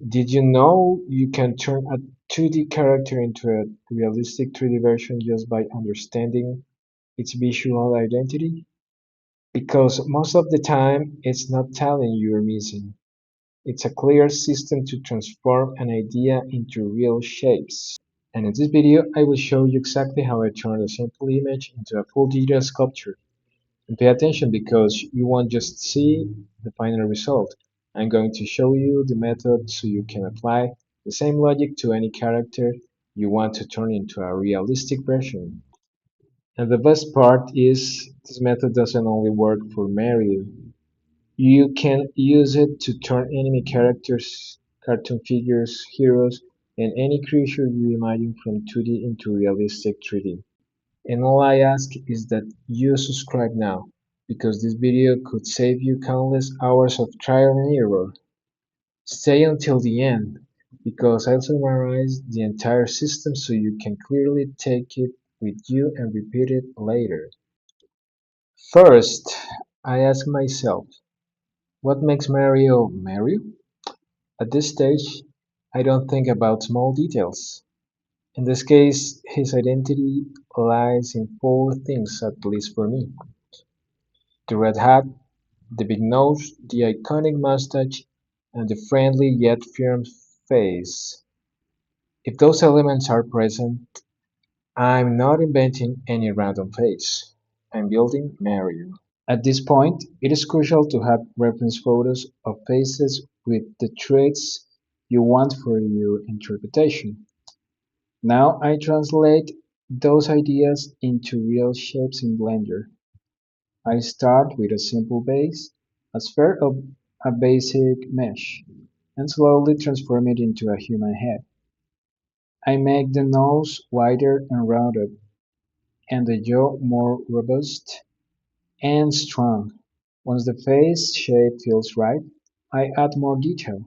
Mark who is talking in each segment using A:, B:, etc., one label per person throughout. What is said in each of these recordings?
A: Did you know you can turn a 2D character into a realistic 3D version just by understanding its visual identity? Because most of the time, it's not talent you're missing. It's a clear system to transform an idea into real shapes. And in this video, I will show you exactly how I turn a simple image into a full digital sculpture. And pay attention because you won't just see the final result. I'm going to show you the method so you can apply the same logic to any character you want to turn into a realistic version. And the best part is this method doesn't only work for Mario. You can use it to turn enemy characters, cartoon figures, heroes, and any creature you imagine from 2D into realistic 3D. And all I ask is that you subscribe now, because this video could save you countless hours of trial and error. Stay until the end, because I'll summarize the entire system so you can clearly take it with you and repeat it later. First, I ask myself, what makes Mario Mario? At this stage, I don't think about small details. In this case, his identity lies in four things, at least for me: the red hat, the big nose, the iconic mustache, and the friendly yet firm face. If those elements are present, I'm not inventing any random face. I'm building Mario. At this point, it is crucial to have reference photos of faces with the traits you want for your interpretation. Now I translate those ideas into real shapes in Blender. I start with a simple base, a sphere of a basic mesh, and slowly transform it into a human head. I make the nose wider and rounded, and the jaw more robust and strong. Once the face shape feels right, I add more detail.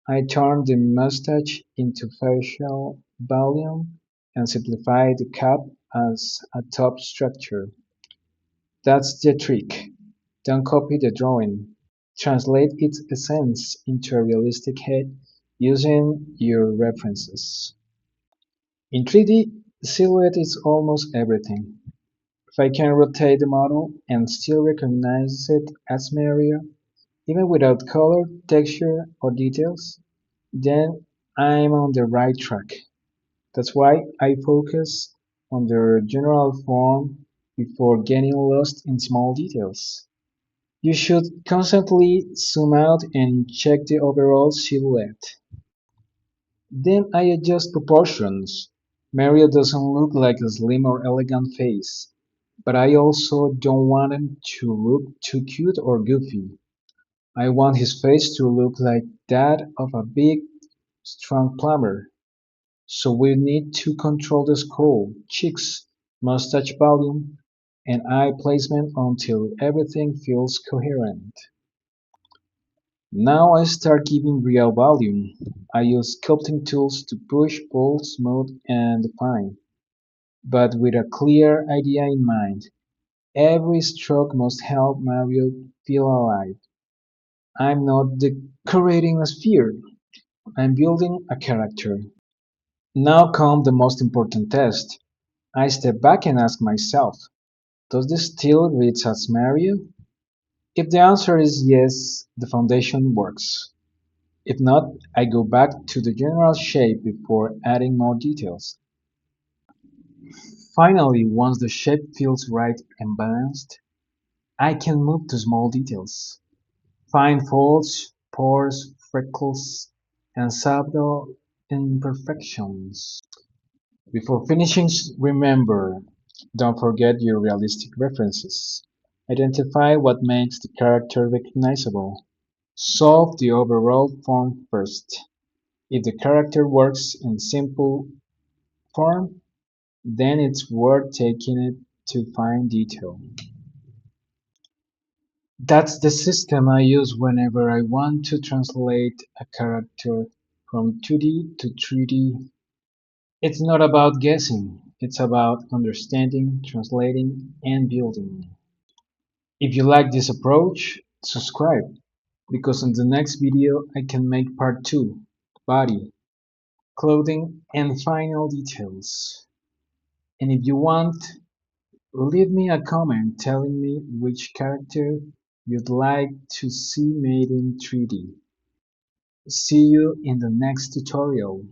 A: I turn the mustache into facial volume and simplify the cap as a top structure. That's the trick. Don't copy the drawing. Translate its essence into a realistic head using your references. In 3D, silhouette is almost everything. If I can rotate the model and still recognize it as Mario, even without color, texture, or details, then I'm on the right track. That's why I focus on the general form before getting lost in small details. You should constantly zoom out and check the overall silhouette. Then I adjust proportions. Mario doesn't look like a slim or elegant face, but I also don't want him to look too cute or goofy. I want his face to look like that of a big, strong plumber. So we need to control the skull, cheeks, mustache volume, and eye placement until everything feels coherent. Now I start giving real volume. I use sculpting tools to push, pull, smooth, and define, but with a clear idea in mind. Every stroke must help Mario feel alive. I'm not decorating a sphere, I'm building a character. Now comes the most important test. I step back and ask myself, does this still read as Mario? If the answer is yes, the foundation works. If not, I go back to the general shape before adding more details. Finally, once the shape feels right and balanced, I can move to small details. Fine folds, pores, freckles, and subtle imperfections. Before finishing, remember, don't forget your realistic references. Identify what makes the character recognizable. Solve the overall form first. If the character works in simple form, then it's worth taking it to fine detail. That's the system I use whenever I want to translate a character from 2D to 3D. It's not about guessing, it's about understanding, translating, and building. If you like this approach, subscribe, because in the next video I can make part 2. body, clothing, and final details. And if you want, leave me a comment telling me which character you'd like to see made in 3D. See you in the next tutorial.